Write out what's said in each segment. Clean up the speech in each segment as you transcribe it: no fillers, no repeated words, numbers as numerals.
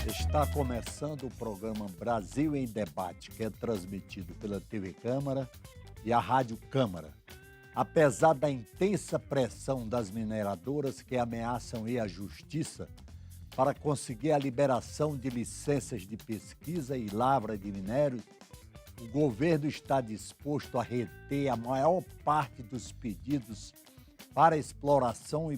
Está começando o programa Brasil em Debate, que é transmitido pela TV Câmara e a Rádio Câmara. Apesar da intensa pressão das mineradoras que ameaçam ir à justiça para conseguir a liberação de licenças de pesquisa e lavra de minérios, o governo está disposto a reter a maior parte dos pedidos para exploração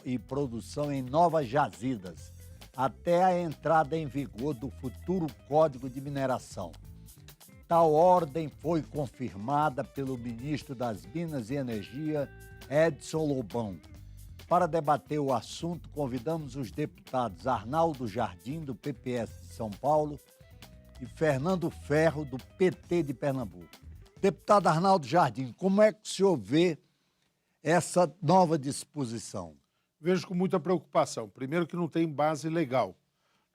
e produção em novas jazidas, até a entrada em vigor do futuro Código de Mineração. Tal ordem foi confirmada pelo ministro das Minas e Energia, Edson Lobão. Para debater o assunto, convidamos os deputados Arnaldo Jardim, do PPS de São Paulo, e Fernando Ferro, do PT de Pernambuco. Deputado Arnaldo Jardim, como é que o senhor vê essa nova disposição? Vejo com muita preocupação. Primeiro que não tem base legal.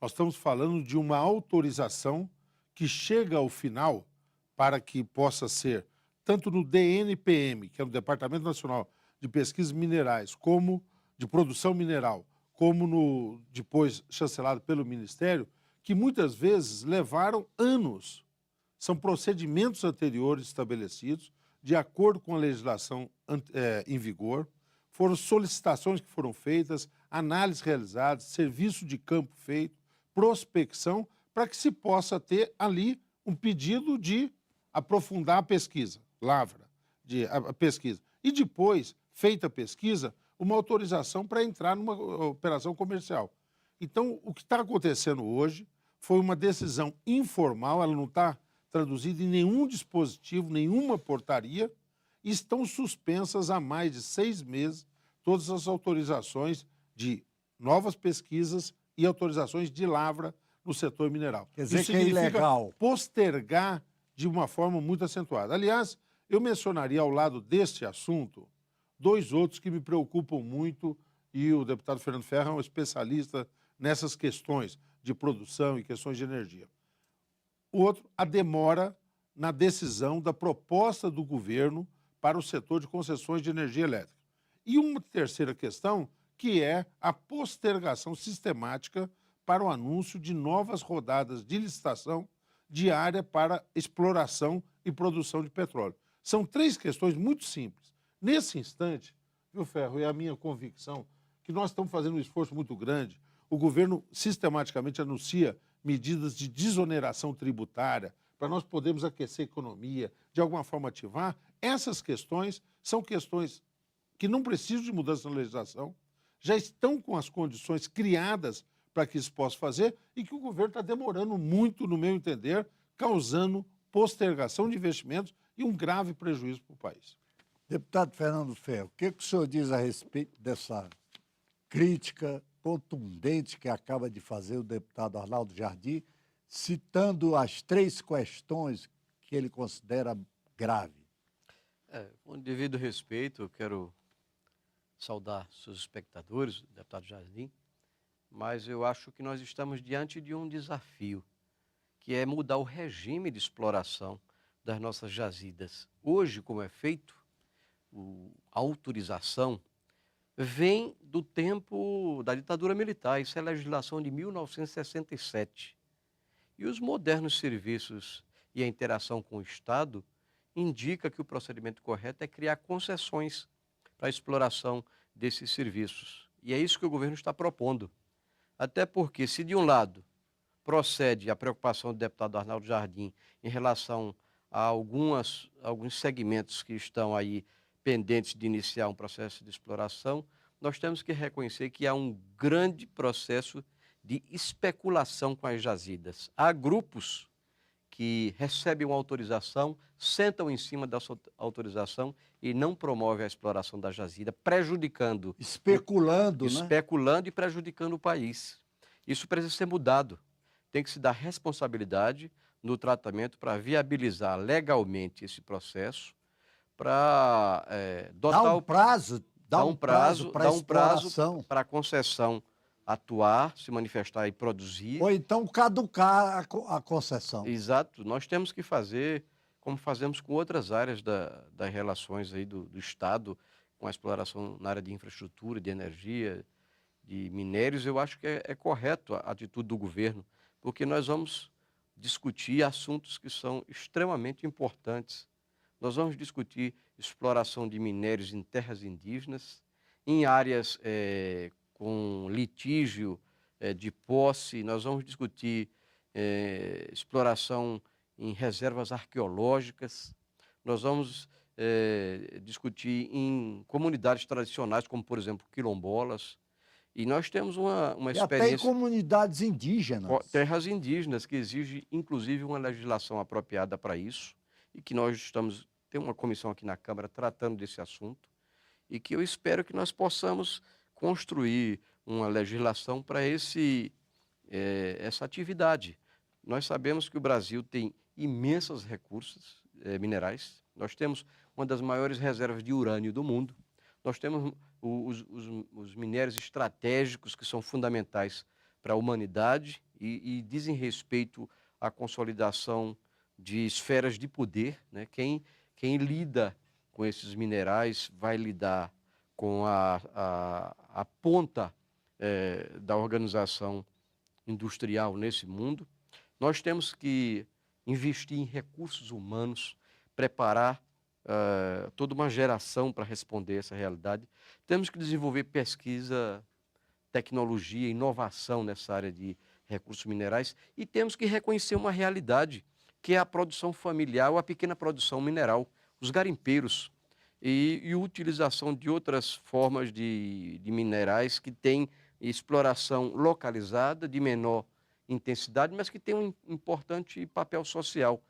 Nós estamos falando de uma autorização que chega ao final para que possa ser, tanto no DNPM, que é o Departamento Nacional de Pesquisas Minerais, como de Produção Mineral, como no depois chancelado pelo Ministério, que muitas vezes levaram anos. São procedimentos anteriores estabelecidos, de acordo com a legislação em vigor. Foram solicitações que foram feitas, análises realizadas, serviço de campo feito, prospecção, para que se possa ter ali um pedido de aprofundar a pesquisa, lavra, a pesquisa. E depois, feita a pesquisa, uma autorização para entrar numa operação comercial. Então, o que está acontecendo hoje foi uma decisão informal, ela não está traduzida em nenhum dispositivo, nenhuma portaria, e estão suspensas há mais de 6 meses todas as autorizações de novas pesquisas e autorizações de lavra no setor mineral. Quer dizer Isso que é significa ilegal. postergar de uma forma muito acentuada. Aliás, eu mencionaria ao lado deste assunto 2 outros que me preocupam muito, e o deputado Fernando Ferro é um especialista nessas questões de produção e questões de energia. O outro, a demora na decisão da proposta do governo para o setor de concessões de energia elétrica. E uma terceira questão, que é a postergação sistemática para o anúncio de novas rodadas de licitação diária para exploração e produção de petróleo. São 3 questões muito simples. Nesse instante, viu, Ferro, é a minha convicção que nós estamos fazendo um esforço muito grande. O governo sistematicamente anuncia medidas de desoneração tributária para nós podermos aquecer a economia, de alguma forma ativar. Essas questões são questões que não precisam de mudança na legislação, já estão com as condições criadas para que isso possa fazer e que o governo está demorando muito, no meu entender, causando postergação de investimentos e um grave prejuízo para o país. Deputado Fernando Ferro, o que o senhor diz a respeito dessa crítica contundente que acaba de fazer o deputado Arnaldo Jardim, citando as 3 questões que ele considera graves? Com devido respeito, eu quero saudar seus espectadores, deputado Jardim, mas eu acho que nós estamos diante de um desafio, que é mudar o regime de exploração das nossas jazidas. Hoje, como é feito, a autorização vem do tempo da ditadura militar, isso é legislação de 1967. E os modernos serviços e a interação com o Estado indica que o procedimento correto é criar concessões para a exploração desses serviços. E é isso que o governo está propondo. Até porque, se de um lado procede a preocupação do deputado Arnaldo Jardim em relação a alguns segmentos que estão aí pendentes de iniciar um processo de exploração, nós temos que reconhecer que há um grande processo de especulação com as jazidas. Há grupos que recebem uma autorização, sentam em cima dessa autorização e não promovem a exploração da jazida, prejudicando... Especulando, né? Especulando e prejudicando o país. Isso precisa ser mudado. Tem que se dar responsabilidade no tratamento para viabilizar legalmente esse processo, para dotar... Dá um prazo para exploração. Para a concessão atuar, se manifestar e produzir. Ou então caducar a concessão. Exato. Nós temos que fazer como fazemos com outras áreas das relações aí do Estado, com a exploração na área de infraestrutura, de energia, de minérios, eu acho que é correto a atitude do governo, porque nós vamos discutir assuntos que são extremamente importantes. Nós vamos discutir exploração de minérios em terras indígenas, em áreas com litígio de posse, nós vamos discutir exploração em reservas arqueológicas, nós vamos discutir em comunidades tradicionais, como, por exemplo, quilombolas, e nós temos uma E até em experiência, comunidades indígenas. terras indígenas, que exige, inclusive, uma legislação apropriada para isso, e que nós tem uma comissão aqui na Câmara tratando desse assunto, e que eu espero que nós possamos construir uma legislação para essa atividade. Nós sabemos que o Brasil tem imensos recursos minerais, nós temos uma das maiores reservas de urânio do mundo, nós temos os minérios estratégicos que são fundamentais para a humanidade e dizem respeito à consolidação de esferas de poder, né? Quem lida com esses minerais vai lidar com a ponta da organização industrial nesse mundo. Nós temos que investir em recursos humanos, preparar toda uma geração para responder essa realidade. Temos que desenvolver pesquisa, tecnologia, inovação nessa área de recursos minerais e temos que reconhecer uma realidade, que é a produção familiar ou a pequena produção mineral, os garimpeiros e a utilização de outras formas de minerais que têm exploração localizada, de menor intensidade, mas que tem um importante papel social.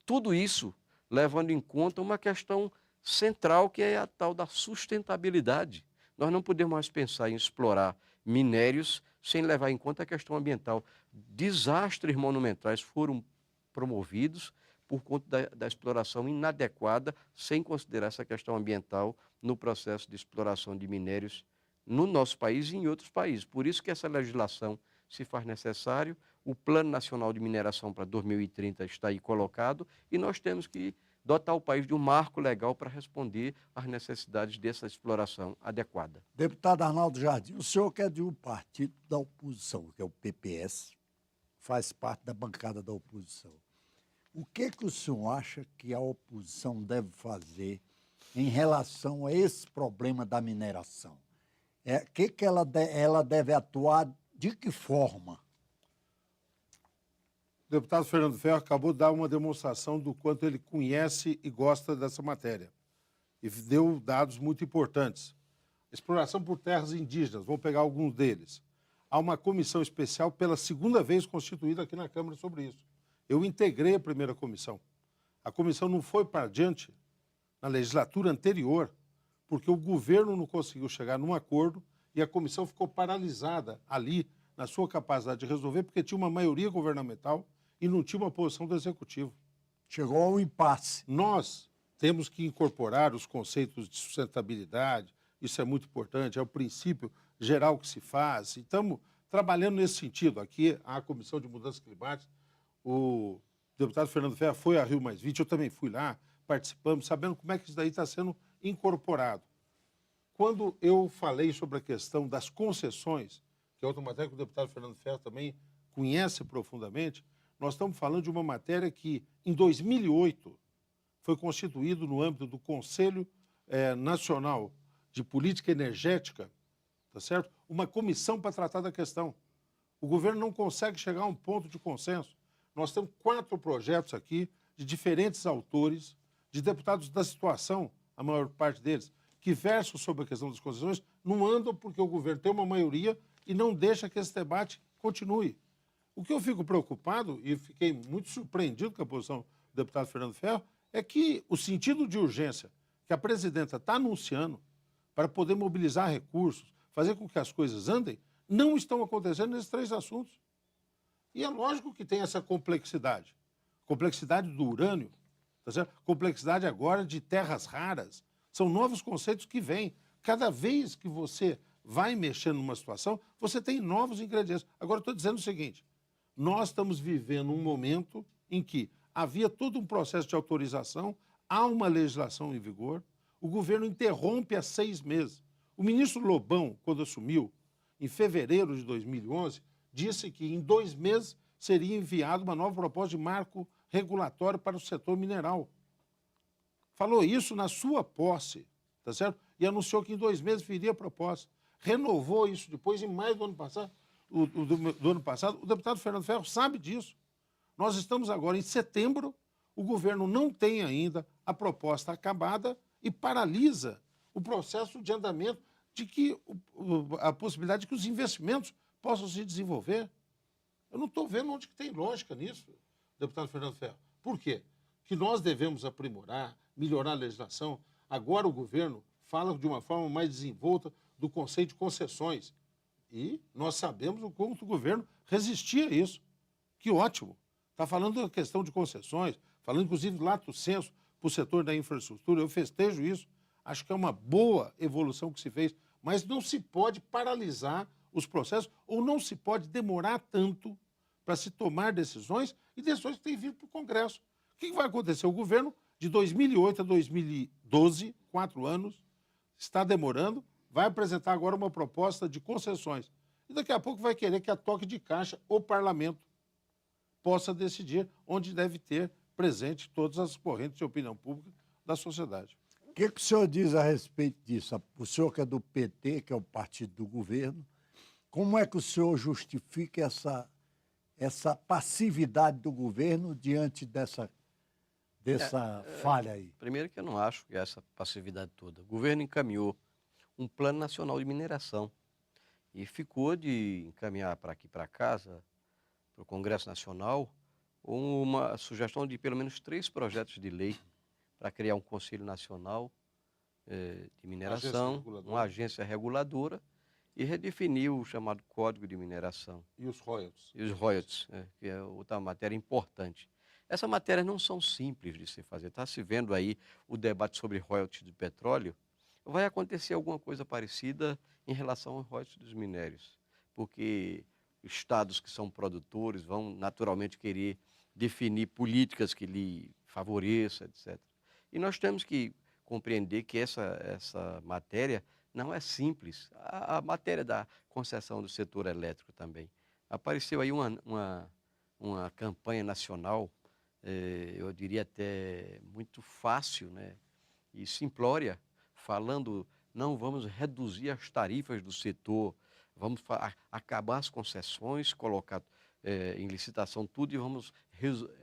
Tudo isso levando em conta uma questão central, que é a tal da sustentabilidade. Nós não podemos mais pensar em explorar minérios sem levar em conta a questão ambiental. Desastres monumentais foram promovidos por conta da exploração inadequada, sem considerar essa questão ambiental no processo de exploração de minérios no nosso país e em outros países. Por isso que essa legislação se faz necessário. O Plano Nacional de Mineração para 2030 está aí colocado e nós temos que dotar o país de um marco legal para responder às necessidades dessa exploração adequada. Deputado Arnaldo Jardim, o senhor que é de um partido da oposição, que é o PPS, faz parte da bancada da oposição. O que o senhor acha que a oposição deve fazer em relação a esse problema da mineração? Que ela deve atuar, de que forma? O deputado Fernando Ferro acabou de dar uma demonstração do quanto ele conhece e gosta dessa matéria. E deu dados muito importantes. Exploração por terras indígenas, vou pegar alguns deles. Há uma comissão especial pela segunda vez constituída aqui na Câmara sobre isso. Eu integrei a primeira comissão. A comissão não foi para adiante na legislatura anterior, porque o governo não conseguiu chegar num acordo e a comissão ficou paralisada ali na sua capacidade de resolver, porque tinha uma maioria governamental e não tinha uma posição do executivo. Chegou ao impasse. Nós temos que incorporar os conceitos de sustentabilidade, isso é muito importante, é o princípio geral que se faz, e estamos trabalhando nesse sentido. Aqui, a Comissão de Mudanças Climáticas, o deputado Fernando Ferro foi a Rio+20, eu também fui lá, participamos, sabendo como é que isso daí está sendo incorporado. Quando eu falei sobre a questão das concessões, que é outra matéria que o deputado Fernando Ferro também conhece profundamente, nós estamos falando de uma matéria que, em 2008, foi constituído no âmbito do Conselho Nacional de Política Energética, tá certo? Uma comissão para tratar da questão. O governo não consegue chegar a um ponto de consenso. Nós temos 4 projetos aqui, de diferentes autores, de deputados da situação, a maior parte deles, que versam sobre a questão das concessões, não andam porque o governo tem uma maioria e não deixa que esse debate continue. O que eu fico preocupado, e fiquei muito surpreendido com a posição do deputado Fernando Ferro, é que o sentido de urgência que a presidenta está anunciando para poder mobilizar recursos, fazer com que as coisas andem, não estão acontecendo nesses 3 assuntos. E é lógico que tem essa complexidade. Complexidade do urânio, tá certo? Complexidade agora de terras raras. São novos conceitos que vêm. Cada vez que você vai mexendo numa situação, você tem novos ingredientes. Agora, eu estou dizendo o seguinte, nós estamos vivendo um momento em que havia todo um processo de autorização, há uma legislação em vigor, o governo interrompe há 6 meses. O ministro Lobão, quando assumiu, em fevereiro de 2011, disse que em 2 meses seria enviada uma nova proposta de marco regulatório para o setor mineral. Falou isso na sua posse, tá certo? E anunciou que em 2 meses viria a proposta. Renovou isso depois, em maio do ano passado. Do ano passado, o deputado Fernando Ferro sabe disso. Nós estamos agora em setembro, o governo não tem ainda a proposta acabada e paralisa o processo de andamento de que a possibilidade de que os investimentos possam se desenvolver. Eu não estou vendo onde que tem lógica nisso, deputado Fernando Ferro. Por quê? Que nós devemos aprimorar, melhorar a legislação. Agora o governo fala de uma forma mais desenvolta do conceito de concessões. E nós sabemos o quanto o governo resistia a isso. Que ótimo. Está falando da questão de concessões, falando inclusive de lato sensu para o setor da infraestrutura. Eu festejo isso. Acho que é uma boa evolução que se fez, mas não se pode paralisar os processos ou não se pode demorar tanto para se tomar decisões e decisões que têm vindo para o Congresso. O que vai acontecer? O governo, de 2008 a 2012, 4 anos, está demorando, vai apresentar agora uma proposta de concessões. E daqui a pouco vai querer que a toque de caixa o parlamento possa decidir onde deve ter presente todas as correntes de opinião pública da sociedade. O que o senhor diz a respeito disso? O senhor que é do PT, que é o partido do governo, como é que o senhor justifica essa passividade do governo diante dessa falha aí? Primeiro que eu não acho que essa passividade toda. O governo encaminhou um plano nacional de mineração e ficou de encaminhar para aqui para casa, para o Congresso Nacional, uma sugestão de pelo menos 3 projetos de lei para criar um Conselho Nacional de Mineração, uma agência reguladora e redefinir o chamado Código de Mineração. E os royalties. E os royalties, que é outra matéria importante. Essas matérias não são simples de se fazer. Está se vendo aí o debate sobre royalties do petróleo. Vai acontecer alguma coisa parecida em relação aos royalties dos minérios, porque estados que são produtores vão naturalmente querer definir políticas que lhe favoreçam, etc. E nós temos que compreender que essa matéria não é simples. A matéria da concessão do setor elétrico também. Apareceu aí uma campanha nacional, eu diria até muito fácil, né, e simplória, falando, não vamos reduzir as tarifas do setor, vamos acabar as concessões, colocar em licitação tudo e vamos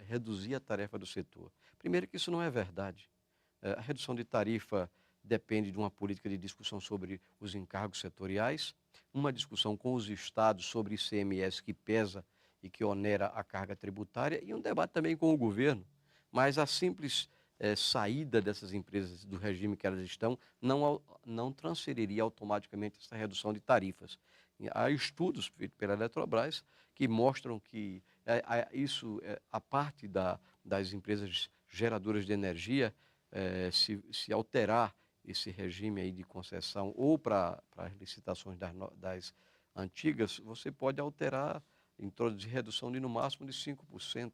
reduzir a tarefa do setor. Primeiro que isso não é verdade. A redução de tarifa depende de uma política de discussão sobre os encargos setoriais, uma discussão com os estados sobre ICMS que pesa e que onera a carga tributária e um debate também com o governo. Mas a simples saída dessas empresas do regime que elas estão não transferiria automaticamente essa redução de tarifas. Há estudos feitos pela Eletrobras que mostram que a parte das empresas geradoras de energia, se alterar esse regime aí de concessão ou para as licitações das antigas, você pode alterar, introduzir redução de no máximo de 5%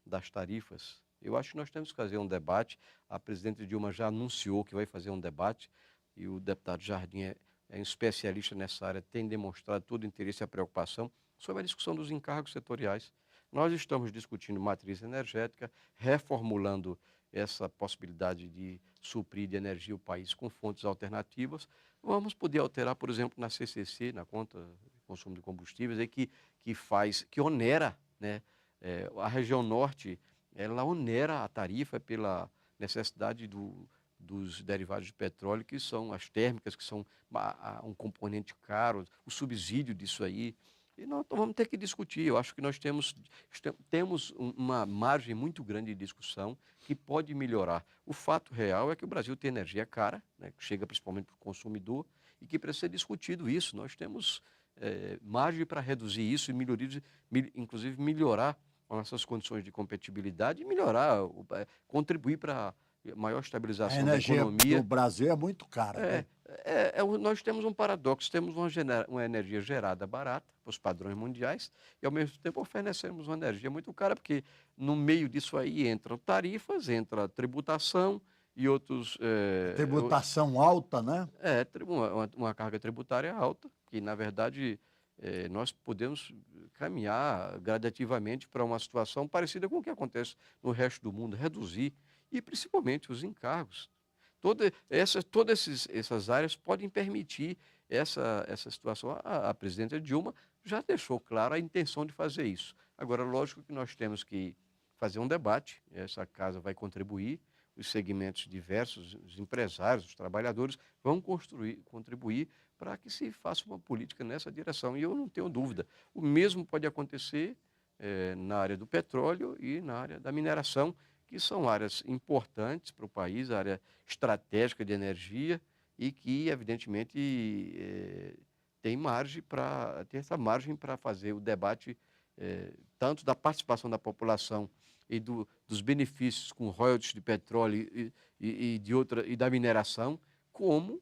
das tarifas. Eu acho que nós temos que fazer um debate. A presidente Dilma já anunciou que vai fazer um debate e o deputado Jardim é um especialista nessa área, tem demonstrado todo o interesse e a preocupação sobre a discussão dos encargos setoriais. Nós estamos discutindo matriz energética, reformulando essa possibilidade de suprir de energia o país com fontes alternativas. Vamos poder alterar, por exemplo, na CCC, na conta de consumo de combustíveis, aí que onera, né? A região norte, ela onera a tarifa pela necessidade dos derivados de petróleo, que são as térmicas, que são um componente caro, o subsídio disso aí. E nós vamos ter que discutir. Eu acho que nós temos uma margem muito grande de discussão que pode melhorar. O fato real é que o Brasil tem energia cara, né, que chega principalmente para o consumidor, e que precisa ser discutido isso. Nós temos margem para reduzir isso e inclusive melhorar as nossas condições de competitividade e contribuir para a maior estabilização da economia. A energia do Brasil é muito cara, né? Nós temos um paradoxo, temos uma energia gerada barata, para os padrões mundiais, e ao mesmo tempo oferecemos uma energia muito cara, porque no meio disso aí entram tarifas, entra tributação e outros... Tributação alta, né? Uma carga tributária alta, que, na verdade, nós podemos caminhar gradativamente para uma situação parecida com o que acontece no resto do mundo, reduzir, e principalmente os encargos. Todas essas áreas podem permitir essa situação. A presidenta Dilma já deixou claro a intenção de fazer isso. Agora, lógico que nós temos que fazer um debate, essa casa vai contribuir, os segmentos diversos, os empresários, os trabalhadores vão contribuir para que se faça uma política nessa direção. E eu não tenho dúvida, o mesmo pode acontecer na área do petróleo e na área da mineração, que são áreas importantes para o país, área estratégica de energia e que, evidentemente, tem essa margem para fazer o debate tanto da participação da população e dos benefícios com royalties de petróleo e da mineração, como,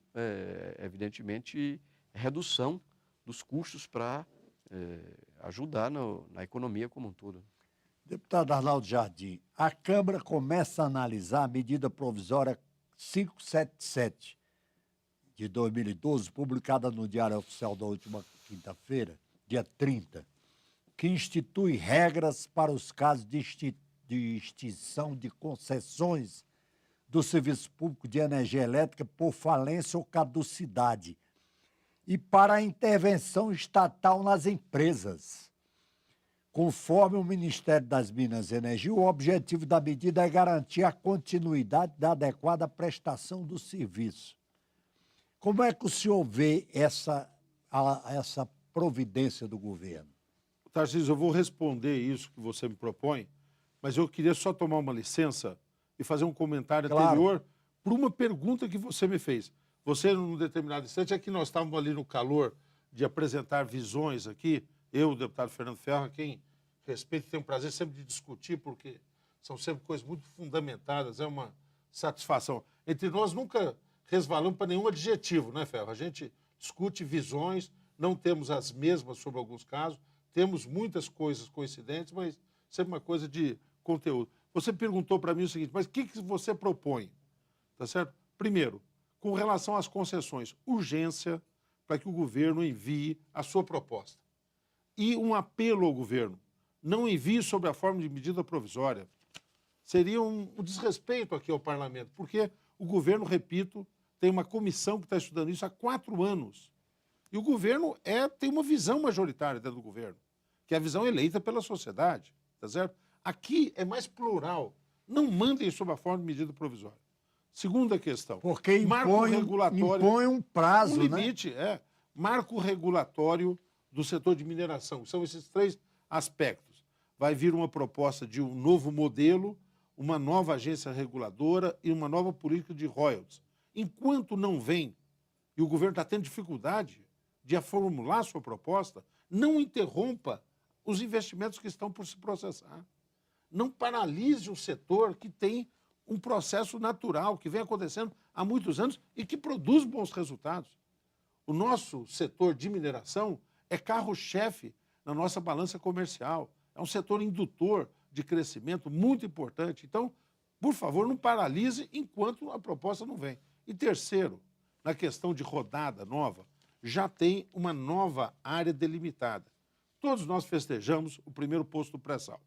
evidentemente, redução dos custos para ajudar na economia como um todo. Deputado Arnaldo Jardim, a Câmara começa a analisar a medida provisória 577 de 2012, publicada no Diário Oficial da última quinta-feira, dia 30, que institui regras para os casos de extinção de concessões do Serviço Público de Energia Elétrica por falência ou caducidade e para a intervenção estatal nas empresas. Conforme o Ministério das Minas e Energia, o objetivo da medida é garantir a continuidade da adequada prestação do serviço. Como é que o senhor vê essa providência do governo? Tarcísio, eu vou responder isso que você me propõe, mas eu queria só tomar uma licença e fazer um comentário anterior por uma pergunta que você me fez. Você, num determinado instante, é que nós estávamos ali no calor de apresentar visões aqui, eu, o deputado Fernando Ferro, a quem respeito e tenho o prazer sempre de discutir, porque são sempre coisas muito fundamentadas, é uma satisfação. Entre nós nunca resvalamos para nenhum adjetivo, né, Ferro? A gente discute visões, não temos as mesmas sobre alguns casos, temos muitas coisas coincidentes, mas sempre uma coisa de conteúdo. Você perguntou para mim o seguinte, mas o que você propõe? Tá certo? Primeiro, com relação às concessões, urgência para que o governo envie a sua proposta. E um apelo ao governo, não envie sob a forma de medida provisória. Seria um desrespeito aqui ao parlamento, porque o governo, repito, tem uma comissão que está estudando isso há 4 anos. E o governo tem uma visão majoritária dentro do governo, que é a visão eleita pela sociedade, tá certo? Aqui é mais plural. Não mandem sob a forma de medida provisória. Segunda questão. Porque impõe um prazo, um limite, né? Marco regulatório do setor de mineração. São esses 3 aspectos. Vai vir uma proposta de um novo modelo, uma nova agência reguladora e uma nova política de royalties. Enquanto não vem, e o governo está tendo dificuldade de formular sua proposta, não interrompa os investimentos que estão por se processar. Não paralise o setor que tem um processo natural, que vem acontecendo há muitos anos e que produz bons resultados. O nosso setor de mineração é carro-chefe na nossa balança comercial. É um setor indutor de crescimento muito importante. Então, por favor, não paralise enquanto a proposta não vem. E terceiro, na questão de rodada nova, já tem uma nova área delimitada. Todos nós festejamos o primeiro poço do pré-sal,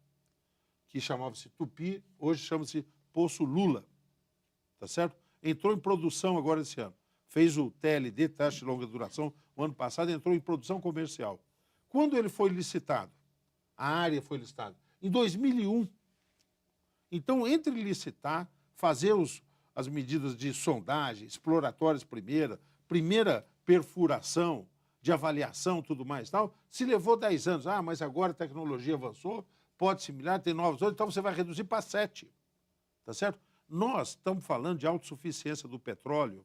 que chamava-se Tupi, hoje chama-se Poço Lula, tá certo? Entrou em produção agora esse ano. Fez o TLD, teste de longa duração, o ano passado entrou em produção comercial. Quando ele foi licitado? A área foi licitada em 2001. Então, entre licitar, fazer as medidas de sondagem, exploratórias primeira perfuração, de avaliação, tudo mais e tal, se levou 10 anos. Ah, mas agora a tecnologia avançou, pode similar, tem novos, então você vai reduzir para 7. Tá certo? Nós estamos falando de autossuficiência do petróleo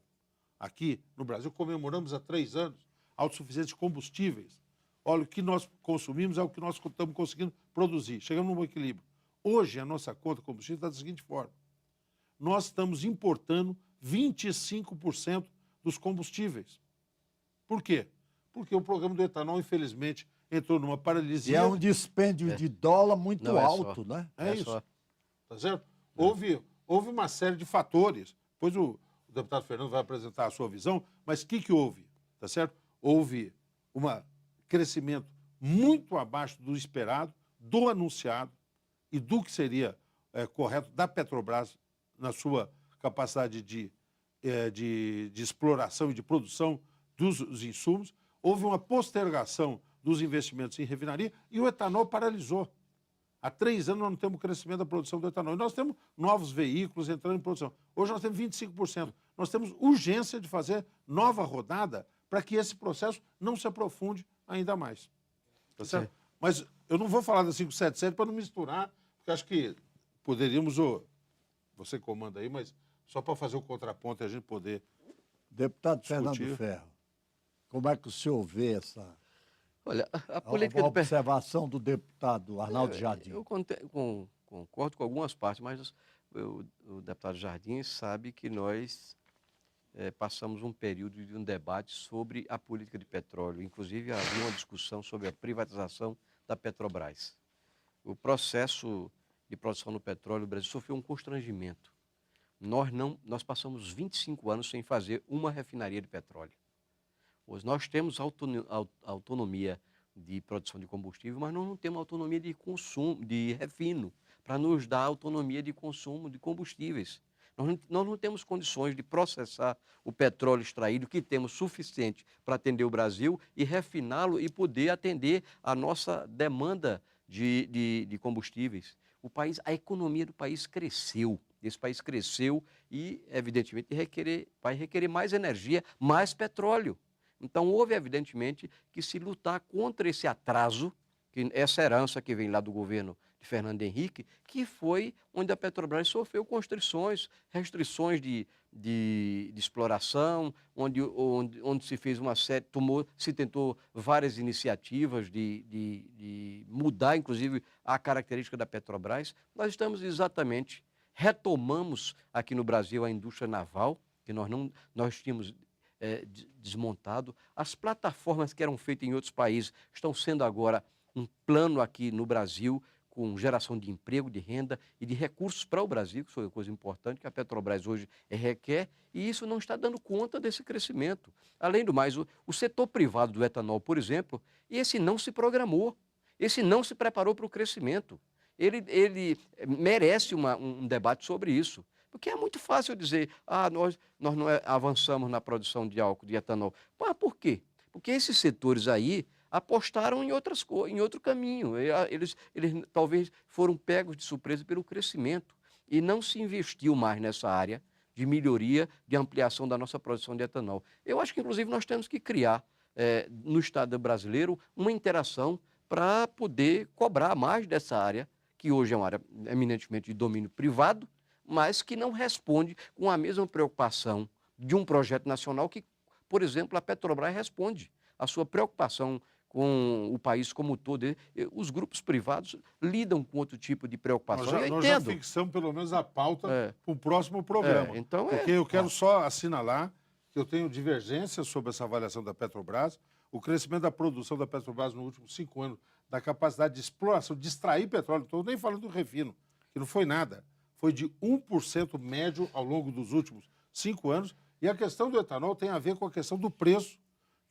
aqui no Brasil, comemoramos há 3 anos, autossuficiência de combustíveis. Olha, o que nós consumimos é o que nós estamos conseguindo produzir. Chegamos num equilíbrio. Hoje, a nossa conta de combustível está da seguinte forma. Nós estamos importando 25% dos combustíveis. Por quê? Porque o programa do etanol, infelizmente, entrou numa paralisia. E é um dispêndio de dólar muito alto, só, né? É isso. Só. Tá certo? Houve uma série de fatores. Depois o deputado Fernando vai apresentar a sua visão, mas o que houve? Tá certo? Houve um crescimento muito abaixo do esperado, do anunciado e do que seria correto da Petrobras na sua capacidade de exploração e de produção dos insumos. Houve uma postergação dos investimentos em refinaria e o etanol paralisou. Há 3 anos nós não temos crescimento da produção do etanol. E nós temos novos veículos entrando em produção. Hoje nós temos 25%. Nós temos urgência de fazer nova rodada para que esse processo não se aprofunde ainda mais. Tá certo? Mas eu não vou falar da 577 para não misturar, porque acho que poderíamos... Você comanda aí, mas só para fazer o contraponto e a gente poder... Deputado discutir. Fernando Ferro, como é que o senhor vê essa... Olha, a A política do observação do deputado Arnaldo Jardim. Eu concordo com algumas partes, mas o deputado Jardim sabe que nós passamos um período de um debate sobre a política de petróleo. Inclusive, havia uma discussão sobre a privatização da Petrobras. O processo de produção do petróleo no Brasil sofreu um constrangimento. Nós passamos 25 anos sem fazer uma refinaria de petróleo. Hoje nós temos autonomia de produção de combustível, mas nós não temos autonomia de consumo, de refino, para nos dar autonomia de consumo de combustíveis. Nós não temos condições de processar o petróleo extraído que temos suficiente para atender o Brasil e refiná-lo e poder atender a nossa demanda de combustíveis. A economia do país cresceu. Esse país cresceu e, evidentemente, vai requerer mais energia, mais petróleo. Então, houve, evidentemente, que se lutar contra esse atraso, essa herança que vem lá do governo de Fernando Henrique, que foi onde a Petrobras sofreu constrições, restrições de exploração, onde se fez uma série, se tentou várias iniciativas de mudar, inclusive, a característica da Petrobras. Nós estamos retomamos aqui no Brasil a indústria naval, que nós tínhamos desmontado. As plataformas que eram feitas em outros países estão sendo agora um plano aqui no Brasil, com geração de emprego, de renda e de recursos para o Brasil, que foi uma coisa importante que a Petrobras hoje requer, e isso não está dando conta desse crescimento. Além do mais, o setor privado do etanol, por exemplo, esse não se programou, esse não se preparou para o crescimento. Ele merece um debate sobre isso. Porque é muito fácil dizer, nós não avançamos na produção de álcool, de etanol. Mas por quê? Porque esses setores aí apostaram em outro caminho. Eles talvez foram pegos de surpresa pelo crescimento. E não se investiu mais nessa área de melhoria, de ampliação da nossa produção de etanol. Eu acho que, inclusive, nós temos que criar, no Estado brasileiro, uma interação para poder cobrar mais dessa área, que hoje é uma área eminentemente de domínio privado, mas que não responde com a mesma preocupação de um projeto nacional que, por exemplo, a Petrobras responde. A sua preocupação com o país como um todo. Os grupos privados lidam com outro tipo de preocupação. Nós já fixamos pelo menos a pauta para o próximo programa. Porque eu quero só assinalar que eu tenho divergências sobre essa avaliação da Petrobras. O crescimento da produção da Petrobras nos últimos 5 anos, da capacidade de exploração, de extrair petróleo, não estou nem falando do refino, que não foi nada. Foi de 1% médio ao longo dos últimos 5 anos. E a questão do etanol tem a ver com a questão do preço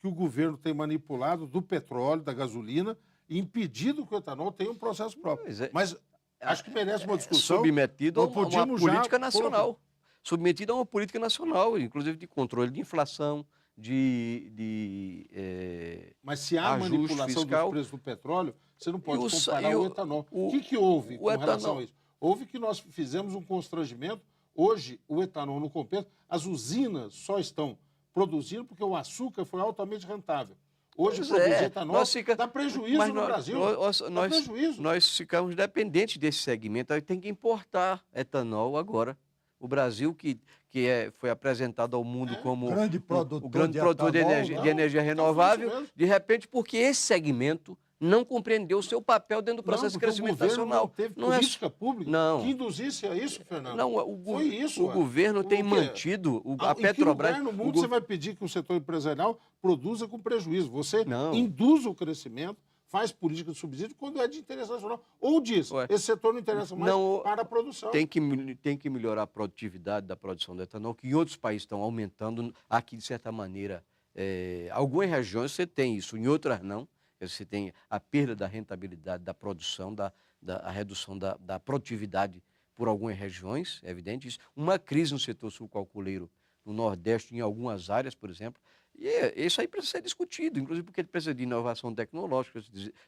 que o governo tem manipulado do petróleo, da gasolina, e impedido que o etanol tenha um processo próprio. Mas acho que merece uma discussão. Submetido a uma política nacional. Submetido a uma política nacional, inclusive de controle de inflação, Mas se há manipulação fiscal, dos preços do petróleo, você não pode comparar o etanol. O que houve com relação a isso? Houve que nós fizemos um constrangimento. Hoje, o etanol não compensa. As usinas só estão produzindo porque o açúcar foi altamente rentável. Hoje, produzir etanol dá prejuízo no Brasil. Dá prejuízo. Nós ficamos dependentes desse segmento. Aí tem que importar etanol agora. O Brasil, que foi apresentado ao mundo como o grande produtor de energia renovável, de repente, porque esse segmento não compreendeu o seu papel dentro do processo de crescimento nacional. Não teve política pública que induzisse a isso, Fernando. Não, foi isso. O governo tem mantido a Petrobras. Em que lugar no mundo você vai pedir que o setor empresarial produza com prejuízo? Você induz o crescimento, faz política de subsídio quando é de interesse nacional. Ou diz, esse setor não interessa mais para a produção. Tem que melhorar a produtividade da produção de etanol, que em outros países estão aumentando. Aqui, de certa maneira, Algumas regiões você tem isso, em outras não. Você tem a perda da rentabilidade da produção, a redução da produtividade por algumas regiões, é evidente isso. Uma crise no setor sucroalcooleiro no Nordeste, em algumas áreas, por exemplo. E isso aí precisa ser discutido, inclusive porque precisa de inovação tecnológica,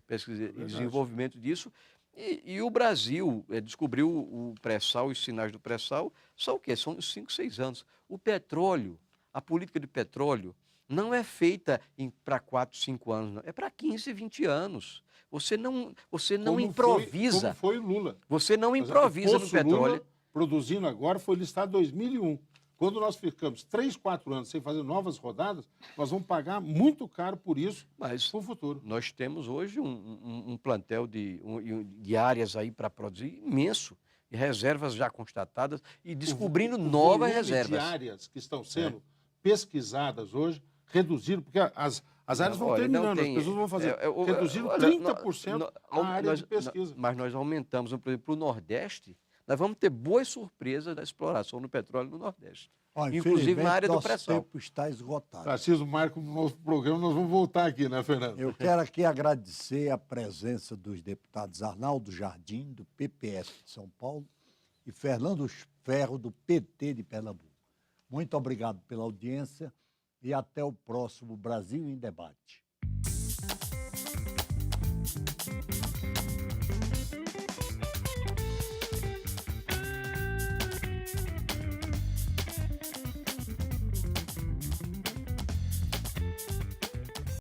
pesquisa e verdade. desenvolvimento disso. E o Brasil descobriu o pré-sal, os sinais do pré-sal, são o quê? São 5, 6 anos. O petróleo, a política de petróleo, não é feita para 4, 5 anos, não. É para 15, 20 anos. Você não improvisa. Como foi o Lula. Você não O improvisa no Poço petróleo. Lula, produzindo agora, foi listado em 2001. Quando nós ficamos 3, 4 anos sem fazer novas rodadas, nós vamos pagar muito caro por isso Mas no futuro. nós temos hoje um plantel de áreas aí para produzir imenso, e reservas já constatadas e descobrindo novas volume reservas. de áreas que estão sendo pesquisadas hoje, reduziram, porque as áreas vão Olha, terminando, não tem, as pessoas vão fazer. Reduziram olha, 30% a área de pesquisa. Mas nós aumentamos, por exemplo, para o Nordeste, nós vamos ter boas surpresas da exploração do petróleo no Nordeste. Ó, Inclusive na área do nosso pré-sal. tempo está esgotado. Tarcísio marca um novo programa, nós vamos voltar aqui, né, Fernando? Eu quero aqui agradecer a presença dos deputados Arnaldo Jardim, do PPS de São Paulo, e Fernando Ferro, do PT de Pernambuco. Muito obrigado pela audiência e até o próximo Brasil em Debate.